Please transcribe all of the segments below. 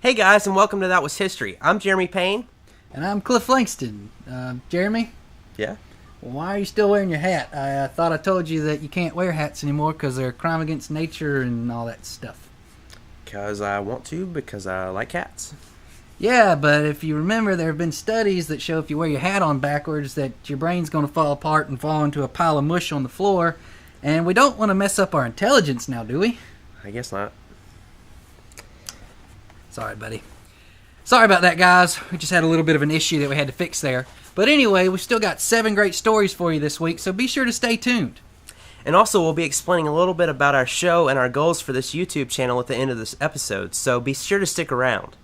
Hey guys, and welcome to That Was History. I'm Jeremy Payne. And I'm Cliff Langston. Jeremy? Yeah? Well, why are you still wearing your hat? I thought I told you that you can't wear hats anymore because they're a crime against nature and all that stuff. Because I want to, because I like hats. Yeah, but if you remember, there have been studies that show if you wear your hat on backwards that your brain's going to fall apart and fall into a pile of mush on the floor. And we don't want to mess up our intelligence now, do we? I guess not. Sorry, buddy. Sorry about that, guys. We just had a little bit of an issue that we had to fix there. But anyway, we've still got 7 great stories for you this week, so be sure to stay tuned. And also, we'll be explaining a little bit about our show and our goals for this YouTube channel at the end of this episode, so be sure to stick around.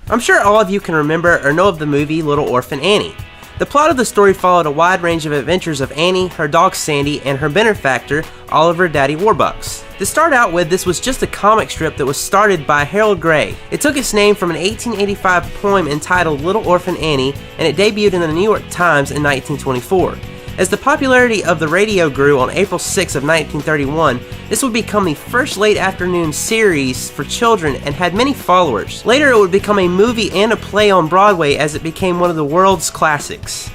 I'm sure all of you can remember or know of the movie Little Orphan Annie. The plot of the story followed a wide range of adventures of Annie, her dog Sandy, and her benefactor, Oliver Daddy Warbucks. To start out with, this was just a comic strip that was started by Harold Gray. It took its name from an 1885 poem entitled Little Orphan Annie, and it debuted in the New York Times in 1924. As the popularity of the radio grew on April 6 of 1931, this would become the first late afternoon series for children and had many followers. Later it would become a movie and a play on Broadway as it became one of the world's classics.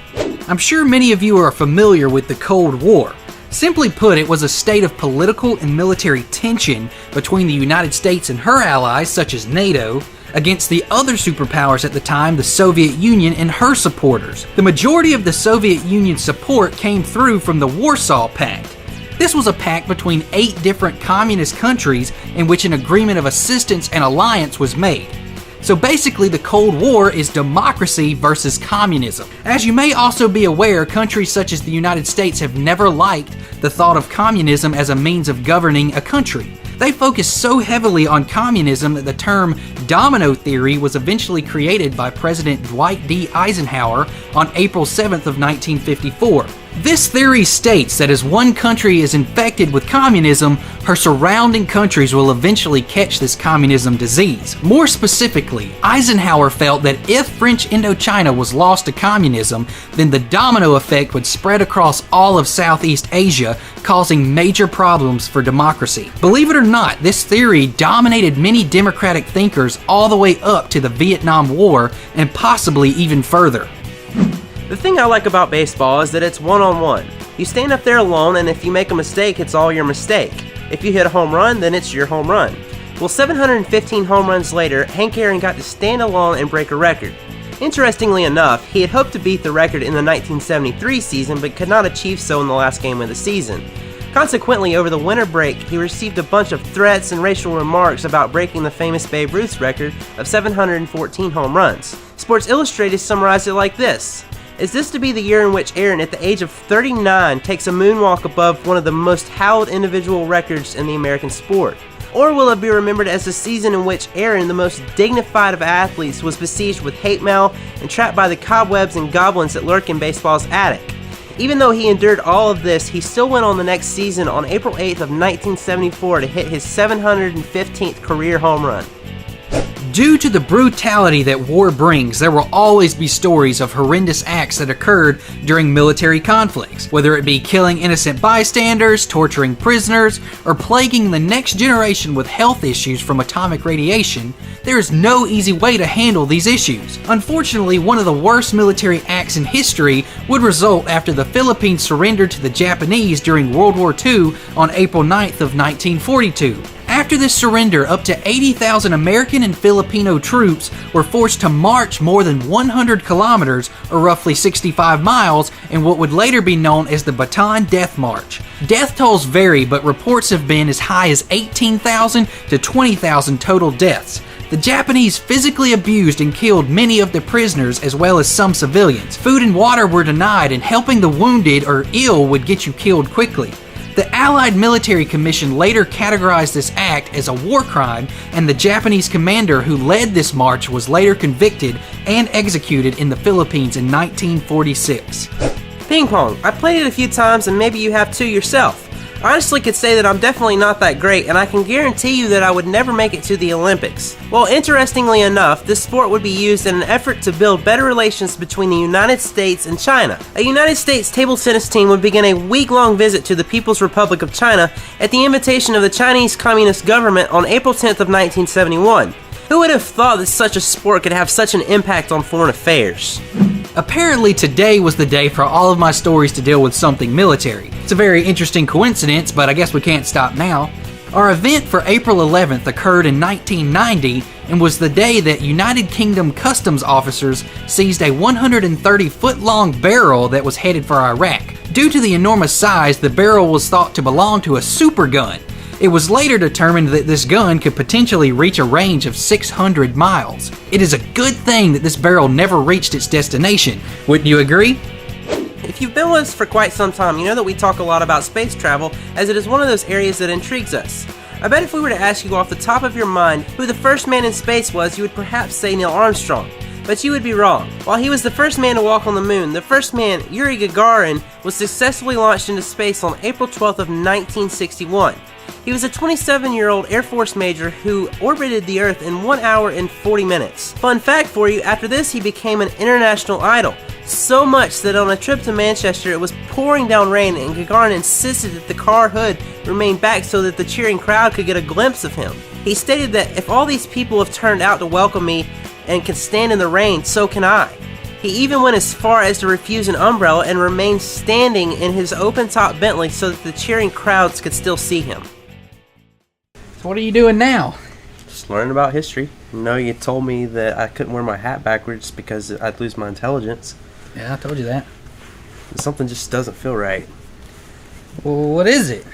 I'm sure many of you are familiar with the Cold War. Simply put, it was a state of political and military tension between the United States and her allies, such as NATO, against the other superpowers at the time, the Soviet Union and her supporters. The majority of the Soviet Union's support came through from the Warsaw Pact. This was a pact between 8 different communist countries in which an agreement of assistance and alliance was made. So basically, the Cold War is democracy versus communism. As you may also be aware, countries such as the United States have never liked the thought of communism as a means of governing a country. They focused so heavily on communism that the term Domino theory was eventually created by President Dwight D. Eisenhower on April 7th of 1954. This theory states that as one country is infected with communism, her surrounding countries will eventually catch this communism disease. More specifically, Eisenhower felt that if French Indochina was lost to communism, then the domino effect would spread across all of Southeast Asia, causing major problems for democracy. Believe it or not, this theory dominated many democratic thinkers all the way up to the Vietnam War and possibly even further. The thing I like about baseball is that it's one-on-one. You stand up there alone, and if you make a mistake, it's all your mistake. If you hit a home run, then it's your home run. Well, 715 home runs later, Hank Aaron got to stand alone and break a record. Interestingly enough, he had hoped to beat the record in the 1973 season, but could not achieve so in the last game of the season. Consequently, over the winter break, he received a bunch of threats and racial remarks about breaking the famous Babe Ruth's record of 714 home runs. Sports Illustrated summarized it like this: is this to be the year in which Aaron, at the age of 39, takes a moonwalk above one of the most hallowed individual records in the American sport? Or will it be remembered as the season in which Aaron, the most dignified of athletes, was besieged with hate mail and trapped by the cobwebs and goblins that lurk in baseball's attic? Even though he endured all of this, he still went on the next season on April 8th of 1974 to hit his 715th career home run. Due to the brutality that war brings, there will always be stories of horrendous acts that occurred during military conflicts. Whether it be killing innocent bystanders, torturing prisoners, or plaguing the next generation with health issues from atomic radiation, there is no easy way to handle these issues. Unfortunately, one of the worst military acts in history would result after the Philippines surrendered to the Japanese during World War II on April 9th of 1942. After this surrender, up to 80,000 American and Filipino troops were forced to march more than 100 kilometers, or roughly 65 miles, in what would later be known as the Bataan Death March. Death tolls vary, but reports have been as high as 18,000 to 20,000 total deaths. The Japanese physically abused and killed many of the prisoners as well as some civilians. Food and water were denied, and helping the wounded or ill would get you killed quickly. The Allied Military Commission later categorized this act as a war crime, and the Japanese commander who led this march was later convicted and executed in the Philippines in 1946. Ping pong. I played it a few times and maybe you have too yourself. I honestly could say that I'm definitely not that great, and I can guarantee you that I would never make it to the Olympics. Well, interestingly enough, this sport would be used in an effort to build better relations between the United States and China. A United States table tennis team would begin a week-long visit to the People's Republic of China at the invitation of the Chinese Communist government on April 10th of 1971. Who would have thought that such a sport could have such an impact on foreign affairs? Apparently today was the day for all of my stories to deal with something military. It's a very interesting coincidence, but I guess we can't stop now. Our event for April 11th occurred in 1990 and was the day that United Kingdom customs officers seized a 130-foot-long barrel that was headed for Iraq. Due to the enormous size, the barrel was thought to belong to a super gun. It was later determined that this gun could potentially reach a range of 600 miles. It is a good thing that this barrel never reached its destination. Wouldn't you agree? If you've been with us for quite some time, you know that we talk a lot about space travel, as it is one of those areas that intrigues us. I bet if we were to ask you off the top of your mind who the first man in space was, you would perhaps say Neil Armstrong. But you would be wrong. While he was the first man to walk on the moon, the first man, Yuri Gagarin, was successfully launched into space on April 12th of 1961. He was a 27-year-old Air Force major who orbited the Earth in 1 hour and 40 minutes. Fun fact for you, after this he became an international idol. So much that on a trip to Manchester it was pouring down rain and Gagarin insisted that the car hood remain back so that the cheering crowd could get a glimpse of him. He stated that if all these people have turned out to welcome me and can stand in the rain, so can I. He even went as far as to refuse an umbrella and remain standing in his open-top Bentley so that the cheering crowds could still see him. So what are you doing now? Just learning about history. You know, you told me that I couldn't wear my hat backwards because I'd lose my intelligence. Yeah, I told you that. Something just doesn't feel right. Well, what is it?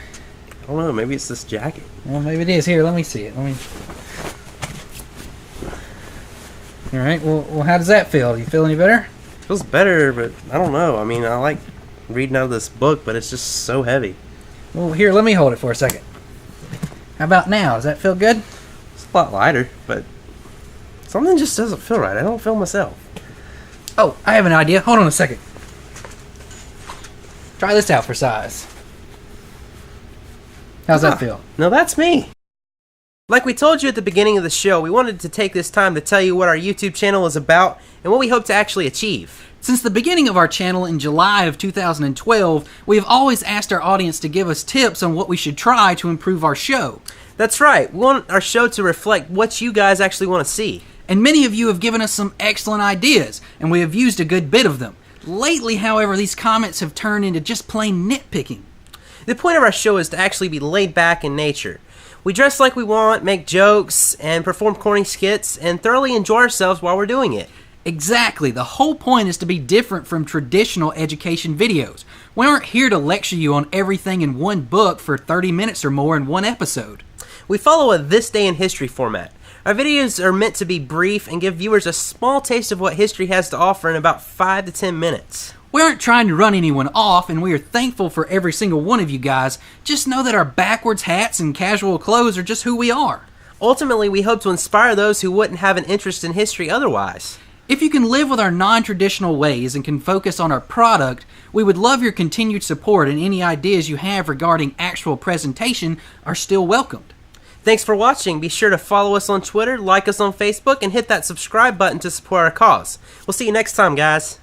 I don't know, maybe it's this jacket. Well, maybe it is. Here, let me see it. Alright, well, how does that feel? Do you feel any better? It feels better, but I don't know. I mean, I like reading out of this book, but it's just so heavy. Well, here, let me hold it for a second. How about now? Does that feel good? It's a lot lighter, but something just doesn't feel right. I don't feel myself. Oh, I have an idea. Hold on a second. Try this out for size. How's that feel? No, that's me. Like we told you at the beginning of the show, we wanted to take this time to tell you what our YouTube channel is about and what we hope to actually achieve. Since the beginning of our channel in July of 2012, we have always asked our audience to give us tips on what we should try to improve our show. That's right. We want our show to reflect what you guys actually want to see. And many of you have given us some excellent ideas, and we have used a good bit of them. Lately, however, these comments have turned into just plain nitpicking. The point of our show is to actually be laid back in nature. We dress like we want, make jokes, and perform corny skits, and thoroughly enjoy ourselves while we're doing it. Exactly. The whole point is to be different from traditional education videos. We aren't here to lecture you on everything in one book for 30 minutes or more in one episode. We follow a This Day in History format. Our videos are meant to be brief and give viewers a small taste of what history has to offer in about 5 to 10 minutes. We aren't trying to run anyone off, and we are thankful for every single one of you guys. Just know that our backwards hats and casual clothes are just who we are. Ultimately, we hope to inspire those who wouldn't have an interest in history otherwise. If you can live with our non-traditional ways and can focus on our product, we would love your continued support, and any ideas you have regarding actual presentation are still welcomed. Thanks for watching. Be sure to follow us on Twitter, like us on Facebook, and hit that subscribe button to support our cause. We'll see you next time, guys.